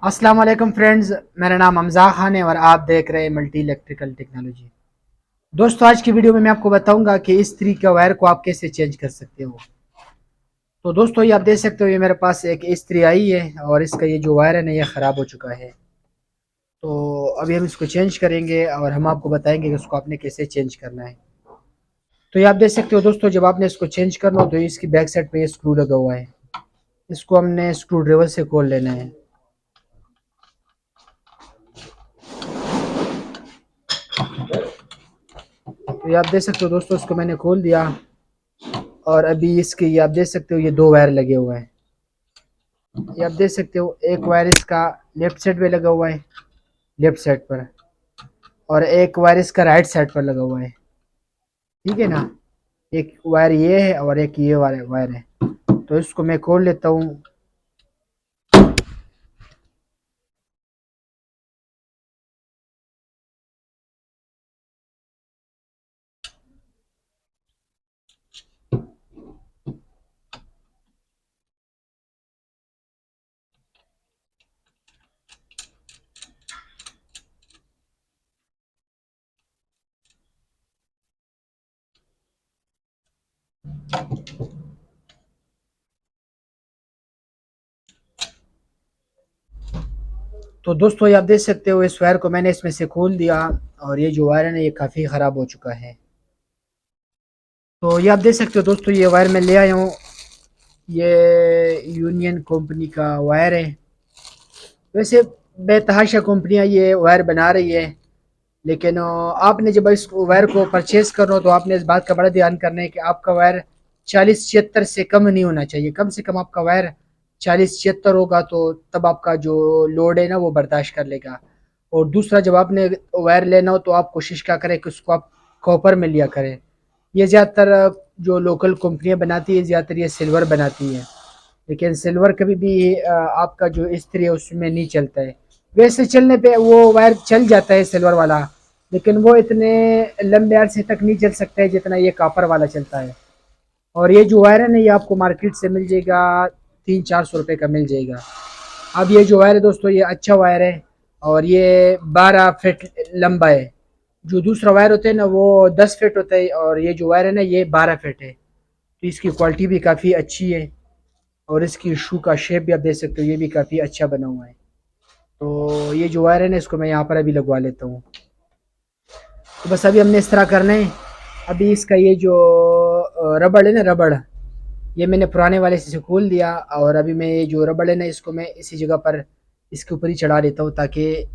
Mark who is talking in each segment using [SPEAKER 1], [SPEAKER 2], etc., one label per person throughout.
[SPEAKER 1] अस्सलाम वालेकुम फ्रेंड्स, मेरा नाम हमजा खान है और आप देख रहे हैं मल्टी इलेक्ट्रिकल टेक्नोलॉजी। दोस्तों, आज की वीडियो में मैं आपको बताऊंगा कि इस्त्री का वायर को आप कैसे चेंज कर सकते हो। तो दोस्तों, ये आप देख सकते हो, ये मेरे पास एक इस्त्री आई है और इसका ये जो वायर है ना, ये ख़राब हो चुका है। तो अभी हम इसको चेंज करेंगे और हम आपको बताएंगे कि उसको आपने कैसे चेंज करना है। तो ये आप देख सकते हो दोस्तों, जब आपने इसको चेंज करना हो तो इसकी बैक साइड पे ये स्क्रू लगा हुआ है। इसको हमने स्क्रू ड्राइवर से खोल लेना है। तो ये आप देख सकते हो दोस्तों, इसको मैंने खोल दिया और अभी इसके ये आप देख सकते हो, ये दो वायर लगे हुए हैं। ये आप देख सकते हो, एक वायर इसका लेफ्ट साइड पे लगा हुआ है, लेफ्ट साइड पर, और एक वायर इसका राइट साइड पर लगा हुआ है। ठीक है ना। एक वायर ये है और एक ये वायर वायर है। तो इसको मैं खोल लेता हूँ। तो दोस्तों, ये आप देख सकते हो, इस वायर को मैंने इसमें से खोल दिया और ये जो वायर है ना, ये काफ़ी ख़राब हो चुका है। तो ये आप देख सकते हो दोस्तों, ये वायर मैं ले आया हूँ। ये यूनियन कंपनी का वायर है। वैसे बेतहाशा कंपनियां ये वायर बना रही है, लेकिन आपने जब इस वायर को परचेज कर रहे हो तो आपने इस बात का बड़ा ध्यान करना है कि आपका वायर 40-76 से कम नहीं होना चाहिए। कम से कम आपका वायर 40-76 होगा तो तब आपका जो लोड है ना, वो बर्दाश्त कर लेगा। और दूसरा, जब आपने वायर लेना हो तो आप कोशिश क्या करें कि उसको आप कॉपर में लिया करें। ये ज़्यादातर जो लोकल कंपनियां बनाती है, ज़्यादातर ये सिल्वर बनाती है, लेकिन सिल्वर कभी भी आपका जो इस्त्री है उसमें नहीं चलता है। वैसे चलने पे वो वायर चल जाता है सिल्वर वाला, लेकिन वो इतने लंबे अरसे तक नहीं चल सकता है जितना ये कॉपर वाला चलता है। और ये जो वायर है ना, ये आपको मार्केट से मिल जाएगा 300-400 रुपये का मिल जाएगा। अब ये जो वायर है दोस्तों, ये अच्छा वायर है और ये 12 फीट लंबा है। जो दूसरा वायर होता है ना, वो 10 फीट होता है और ये जो वायर है ना, ये 12 फीट है। तो इसकी क्वालिटी भी काफ़ी अच्छी है और इसकी शू का शेप भी आप देख सकते हो, ये भी काफ़ी अच्छा बना हुआ है। तो ये जो वायर है ना, इसको मैं यहाँ पर अभी लगवा लेता हूँ। तो बस अभी हमने इस तरह करना है। अभी इसका ये जो रबड़ है ना, रबड़, ये मैंने पुराने वाले से खोल दिया और अभी मैं ये जो रबड़ है ना, इसको मैं इसी जगह पर इसके ऊपर ही चढ़ा देता हूँ, ताकि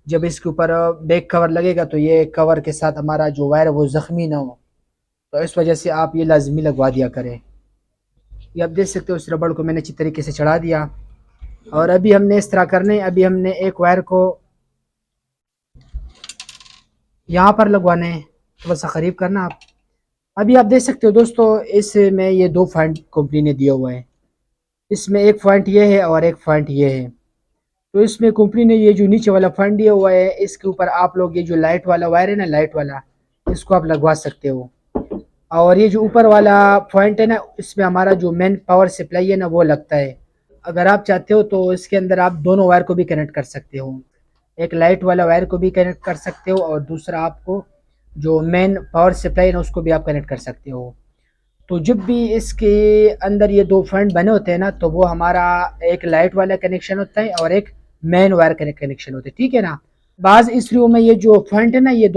[SPEAKER 1] जब इसके ऊपर बैक कवर लगेगा तो ये कवर के साथ हमारा जो वायर है वो ज़ख्मी ना हो। तो इस वजह से आप ये लाजमी लगवा दिया करें। ये आप देख सकते हो, इस रबड़ को मैंने अच्छी तरीके से चढ़ा दिया और अभी हमने इस तरह करना है। अभी हमने एक वायर को यहाँ पर लगवाना है, थोड़ा सा करीब करना आप। अभी आप देख सकते हो दोस्तों, इसमें ये दो पॉइंट कंपनी ने दिया हुआ है। इसमें एक पॉइंट ये है और एक पॉइंट ये है। तो इसमें कंपनी ने ये जो नीचे वाला पॉइंट दिया हुआ है, इसके ऊपर आप लोग ये जो लाइट वाला वायर है ना, लाइट वाला, इसको आप लगवा सकते हो। और ये जो ऊपर वाला पॉइंट है ना, इसमें हमारा जो मेन पावर सप्लाई है ना, वो लगता है। अगर आप चाहते हो तो इसके अंदर आप दोनों वायर को भी कनेक्ट कर सकते हो। एक लाइट वाला वायर को भी कनेक्ट कर सकते हो और दूसरा आपको जो मेन पावर सप्लाई है ना, उसको भी आप कनेक्ट कर सकते हो। तो जब भी इसके अंदर ये दो फंड बने होते हैं ना, तो वो हमारा एक लाइट वाला कनेक्शन होता है और एक मेन वायर कनेक्शन होता है। ठीक है ना। बाज इसलिए में ये जो फंड है ना, ये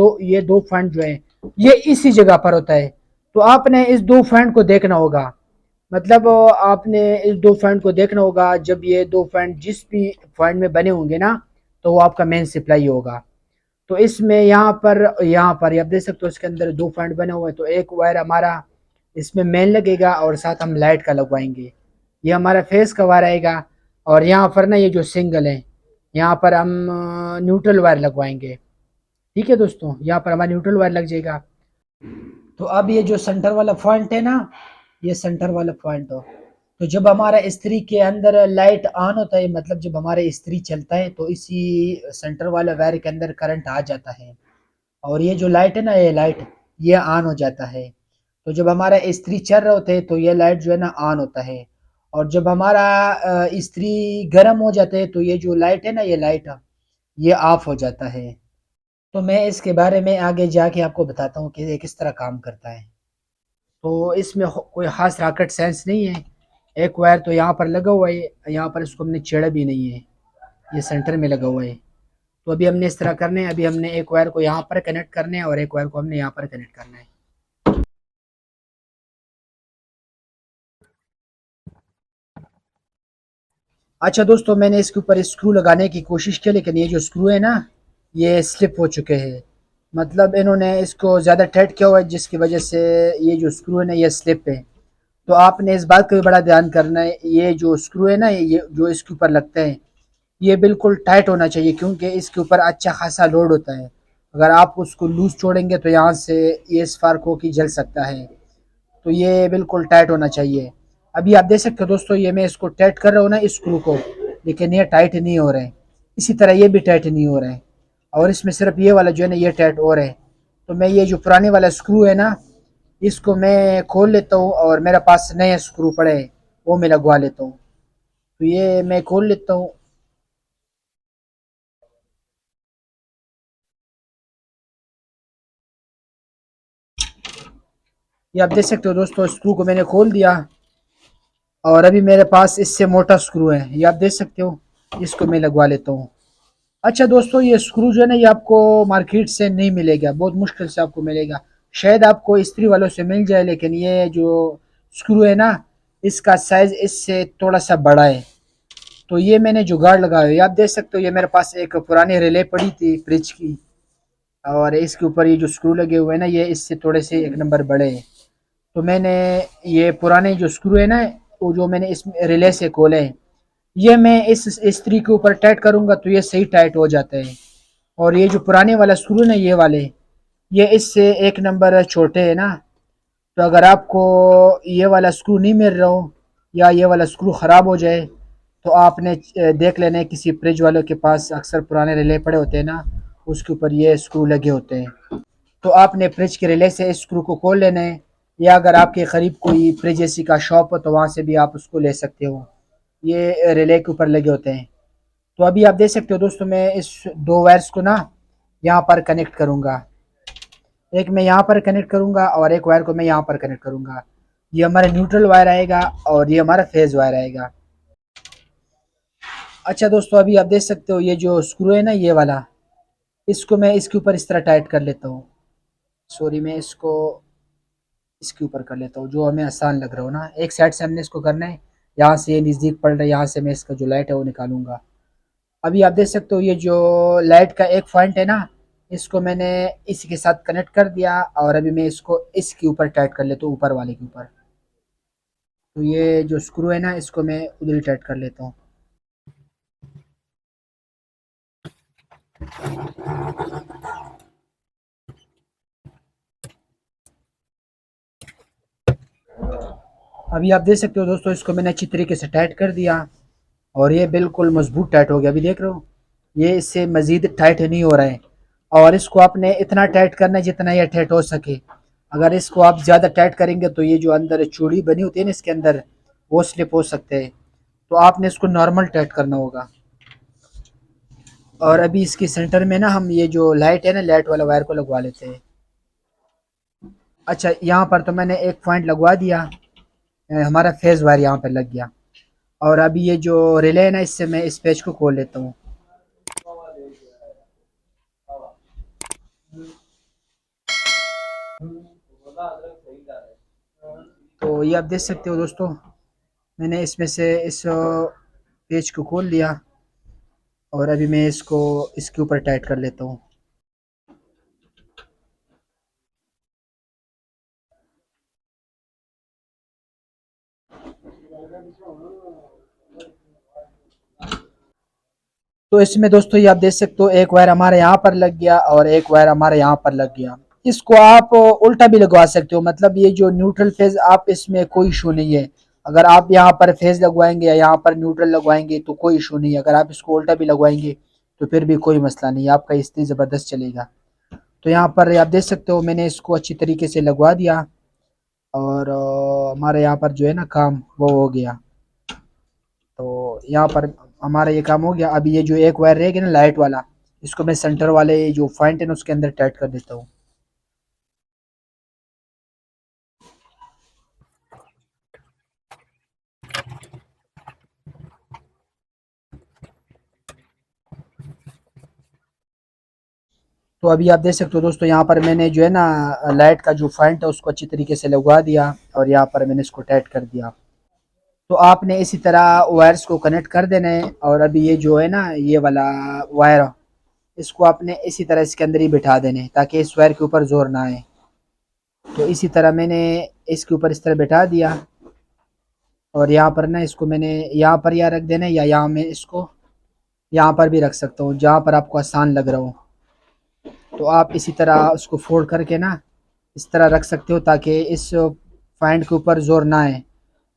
[SPEAKER 1] दो फंड जो है, ये इसी जगह पर होता है। तो आपने इस दो फंड को देखना होगा। मतलब आपने इस दो फंड को देखना होगा। जब ये दो फंड जिस भी फंड में बने होंगे ना, तो वो आपका मेन सप्लाई होगा। तो इसमें यहाँ पर आप देख सकते हो, इसके अंदर दो फंड बने हुए हैं। तो एक वायर हमारा इसमें मेन लगेगा और साथ हम लाइट का लगवाएंगे। ये हमारा फेस का वायर आएगा। और यहाँ पर ना, ये जो सिंगल है, यहाँ पर हम न्यूट्रल वायर लगवाएंगे। ठीक है दोस्तों, यहाँ पर हमारा न्यूट्रल वायर लग जाएगा। तो अब ये जो सेंटर वाला पॉइंट है ना, ये सेंटर वाला पॉइंट हो। तो जब हमारा इस्त्री के अंदर लाइट ऑन होता है, मतलब जब हमारा इस्त्री चलता है, तो इसी सेंटर वाले वायर के अंदर करंट आ जाता है और ये जो लाइट है ना, ये लाइट ये ऑन हो जाता है। तो जब हमारा इस्त्री चल रहे होते हैं तो ये लाइट जो है ना ऑन होता है। और जब हमारा इस्त्री गर्म हो जाता है तो ये जो लाइट है ना, ये लाइट ये ऑफ हो जाता है। तो मैं इसके बारे में आगे जाके आपको बताता हूँ कि ये किस तरह काम करता है। तो इसमें कोई ख़ास रॉकेट साइंस नहीं है। एक वायर तो यहाँ पर लगा हुआ है, यहाँ पर इसको हमने छेड़ा भी नहीं है, ये सेंटर में लगा हुआ है। तो अभी हमने इस तरह करना है, अभी हमने एक वायर को यहाँ पर कनेक्ट करना है और एक वायर को हमने यहाँ पर कनेक्ट करना है। अच्छा दोस्तों, मैंने इसके ऊपर स्क्रू लगाने की कोशिश की, लेकिन ये जो स्क्रू है ना, ये स्लिप हो चुके हैं। मतलब इन्होंने इसको ज़्यादा टाइट किया हुआ है, जिसकी वजह से ये जो स्क्रू है ना, ये स्लिप है। तो आपने इस बात का भी बड़ा ध्यान करना है, ये जो स्क्रू है ना, ये जो इसके ऊपर लगते हैं, ये बिल्कुल टाइट होना चाहिए, क्योंकि इसके ऊपर अच्छा खासा लोड होता है। अगर आप उसको लूज़ छोड़ेंगे तो यहाँ से ये स्पार्क होके जल सकता है। तो ये बिल्कुल टाइट होना चाहिए। अभी आप देख सकते हो दोस्तों, ये मैं इसको टाइट कर रहा हूँ ना इस स्क्रू को, लेकिन ये टाइट नहीं हो रहे हैं। इसी तरह ये भी टाइट नहीं हो रहे हैं, और इसमें सिर्फ ये वाला जो है ना, ये टाइट हो रहे हैं। तो मैं ये जो पुराने वाला स्क्रू है ना, इसको मैं खोल लेता हूँ, और मेरे पास नए स्क्रू पड़े हैं, वो मैं लगवा लेता हूँ। तो ये मैं खोल लेता हूँ। ये आप देख सकते हो दोस्तों, स्क्रू को मैंने खोल दिया, और अभी मेरे पास इससे मोटा स्क्रू है, ये आप देख सकते हो। इसको मैं लगवा लेता हूँ। अच्छा दोस्तों, ये स्क्रू जो है ना, ये आपको मार्केट से नहीं मिलेगा, बहुत मुश्किल से आपको मिलेगा। शायद आपको इस्त्री वालों से मिल जाए, लेकिन ये जो स्क्रू है ना, इसका साइज़ इससे थोड़ा सा बड़ा है। तो ये मैंने जुगाड़ लगाया है, ये आप देख सकते हो। ये मेरे पास एक पुरानी रिले पड़ी थी फ्रिज की, और इसके ऊपर ये जो स्क्रू लगे हुए हैं ना, ये इससे थोड़े से एक नंबर बड़े हैं। तो मैंने ये पुराने जो स्क्रू है ना, वो जो मैंने इस रिले से खोले हैं, ये मैं इस इस्त्री के ऊपर टाइट करूँगा तो ये सही टाइट हो जाता है। और ये जो पुराने वाला स्क्रू ना, ये वाले, ये इससे एक नंबर छोटे हैं ना। तो अगर आपको ये वाला स्क्रू नहीं मिल रहा हो, या ये वाला स्क्रू ख़राब हो जाए, तो आपने देख लेना है, किसी फ्रिज वालों के पास अक्सर पुराने रिले पड़े होते हैं ना, उसके ऊपर ये स्क्रू लगे होते हैं। तो आपने फ्रिज के रिले से इस स्क्रू को खोल लेना है, या अगर आपके करीब कोई फ्रिज एसी का शॉप हो तो वहाँ से भी आप उसको ले सकते हो। ये रिले के ऊपर लगे होते हैं। तो अभी आप देख सकते हो दोस्तों, मैं इस दो वायर्स को ना यहाँ पर कनेक्ट करूँगा। एक मैं यहाँ पर कनेक्ट करूँगा, और एक वायर को मैं यहाँ पर कनेक्ट करूँगा। ये हमारा न्यूट्रल वायर आएगा, और ये हमारा फेज वायर आएगा। अच्छा दोस्तों, अभी आप देख सकते हो, ये जो स्क्रू है ना, ये वाला, इसको मैं इसके ऊपर इस तरह टाइट कर लेता हूँ। सॉरी, मैं इसको इसके ऊपर कर लेता हूँ, जो हमें आसान लग रहा हो ना। एक साइड से हमने इसको करना है, यहाँ से ये नज़दीक पड़ रहा है, यहाँ से मैं इसका जो लाइट है वो निकालूंगा। अभी आप देख सकते हो, ये जो लाइट का एक पॉइंट है ना, इसको मैंने इसी के साथ कनेक्ट कर दिया, और अभी मैं इसको इसके ऊपर टाइट कर लेता हूँ, ऊपर वाले के ऊपर। तो ये जो स्क्रू है ना, इसको मैं उधर ही टाइट कर लेता हूँ। अभी आप देख सकते हो दोस्तों, इसको मैंने अच्छी तरीके से टाइट कर दिया, और ये बिल्कुल मजबूत टाइट हो गया। अभी देख रहे हो, ये इससे मज़ीद टाइट नहीं हो रहा है। और इसको आपने इतना टाइट करना है जितना ये टाइट हो सके। अगर इसको आप ज़्यादा टाइट करेंगे तो ये जो अंदर चूड़ी बनी होती है ना इसके अंदर, वो स्लिप हो सकते हैं। तो आपने इसको नॉर्मल टाइट करना होगा। और अभी इसके सेंटर में ना हम ये जो लाइट है ना, लाइट वाला वायर को लगवा लेते हैं। अच्छा, यहाँ पर तो मैंने एक पॉइंट लगवा दिया, हमारा फेज वायर यहाँ पर लग गया। और अभी ये जो रिले है ना, इससे मैं इस पेज को खोल लेता हूँ। तो ये आप देख सकते हो दोस्तों, मैंने इसमें से इस पेज को खोल लिया, और अभी मैं इसको इसके ऊपर टाइट कर लेता हूँ। तो इसमें दोस्तों, ये आप देख सकते हो, एक वायर हमारे यहाँ पर लग गया, और एक वायर हमारे यहाँ पर लग गया। इसको आप उल्टा भी लगवा सकते हो, मतलब ये जो न्यूट्रल फेज, आप इसमें कोई इशू नहीं है। अगर आप यहाँ पर फेज लगवाएंगे या यहाँ पर न्यूट्रल लगवाएंगे तो कोई इशू नहीं है। अगर आप इसको उल्टा भी लगवाएंगे तो फिर भी कोई मसला नहीं है, आपका इस्त्री ज़बरदस्त चलेगा। तो यहाँ पर आप देख सकते हो, मैंने इसको अच्छी तरीके से लगवा दिया, और हमारे यहाँ पर जो है ना काम वो हो गया। यहाँ पर हमारा ये काम हो गया। अभी ये जो एक वायर रहेगा ना लाइट वाला, इसको मैं सेंटर वाले जो पॉइंट है ना उसके अंदर टाइट कर देता हूँ। तो अभी आप देख सकते हो दोस्तों, यहाँ पर मैंने जो है ना लाइट का जो पॉइंट है उसको अच्छी तरीके से लगवा दिया और यहाँ पर मैंने इसको टाइट कर दिया। तो आपने इसी तरह वायर्स को कनेक्ट कर देना है। और अभी ये जो है ना ये वाला वायर, इसको आपने इसी तरह इसके अंदर ही बिठा देने ताकि इस वायर के ऊपर जोर ना आए। तो इसी तरह मैंने इसके ऊपर इस तरह बिठा दिया और यहाँ पर ना इसको मैंने यहाँ पर या रख देना या यहाँ मैं इसको यहाँ पर भी रख सकता हूँ जहाँ पर आपको आसान लग रहा हो। तो आप इसी तरह उसको फोल्ड करके ना इस तरह रख सकते हो ताकि इस पॉइंट के ऊपर जोर ना आए।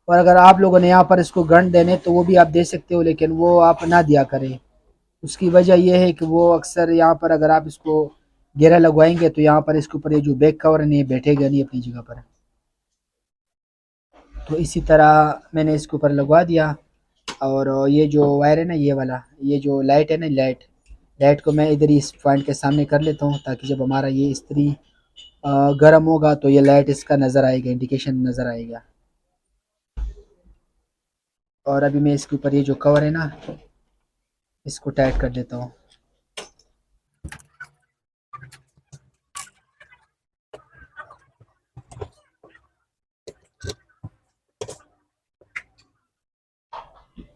[SPEAKER 1] और अगर आप लोगों ने यहाँ पर इसको गंढ देने तो वो भी आप दे सकते हो, लेकिन वो आप ना दिया करें। उसकी वजह ये है कि वो अक्सर यहाँ पर अगर आप इसको घेरा लगवाएंगे तो यहाँ पर इसके ऊपर ये जो बैक कवर है नहीं बैठेगा नहीं अपनी जगह पर। तो इसी तरह मैंने इसके ऊपर लगवा दिया। और ये जो वायर है ना ये वाला, ये जो लाइट है ना लाइट, लाइट को मैं इधर ही इस पॉइंट के सामने कर लेता हूँ ताकि जब हमारा ये इस्त्री गर्म होगा तो ये लाइट इसका नज़र आएगा, इंडिकेशन नज़र आएगा। और अभी मैं इसके ऊपर ये जो कवर है ना इसको टाइट कर देता हूँ।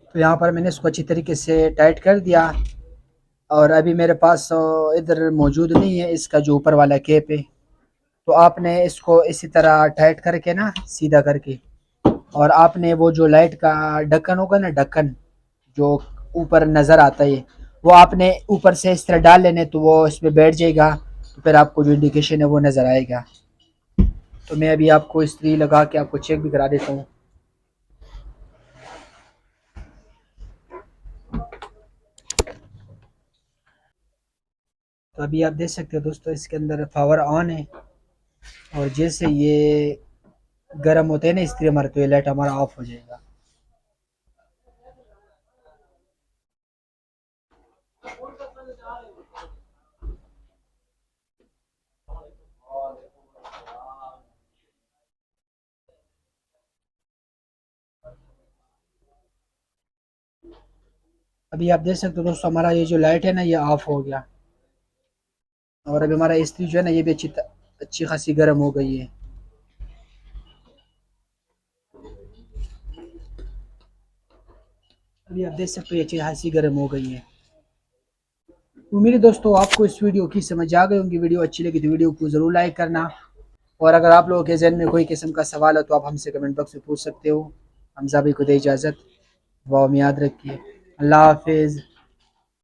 [SPEAKER 1] तो यहाँ पर मैंने इसको अच्छी तरीके से टाइट कर दिया। और अभी मेरे पास इधर मौजूद नहीं है इसका जो ऊपर वाला केप है। तो आपने इसको इसी तरह टाइट करके ना सीधा करके, और आपने वो जो लाइट का ढक्कन होगा ना, ढक्कन जो ऊपर नज़र आता है, वो आपने ऊपर से इस तरह डाल लेने तो वो इसमें बैठ जाएगा। तो फिर आपको जो इंडिकेशन है वो नज़र आएगा। तो मैं अभी आपको इस्त्री लगा के आपको चेक भी करा देता हूँ। तो अभी आप देख सकते हो दोस्तों इसके अंदर पावर ऑन है, और जैसे ये गर्म होते हैं ना इस्त्री हमारे तो ये लाइट हमारा ऑफ हो जाएगा। अभी आप देख सकते हो दोस्तों हमारा ये जो लाइट है ना ये ऑफ हो गया। और अभी हमारा इस्त्री जो है ना ये भी अच्छी खासी गर्म हो गई है। अभी आप देख सकते हो ये अच्छी खासी गर्म हो गई है। उम्मीद है दोस्तों आपको इस वीडियो की समझ आ गई होंगी। वीडियो अच्छी लगी तो वीडियो को ज़रूर लाइक करना। और अगर आप लोगों के जहन में कोई किस्म का सवाल हो तो आप हमसे कमेंट बॉक्स में पूछ सकते हो। हमजा भाई को दे इजाज़त, दुआ में याद रखिए। अल्लाह हाफिज़।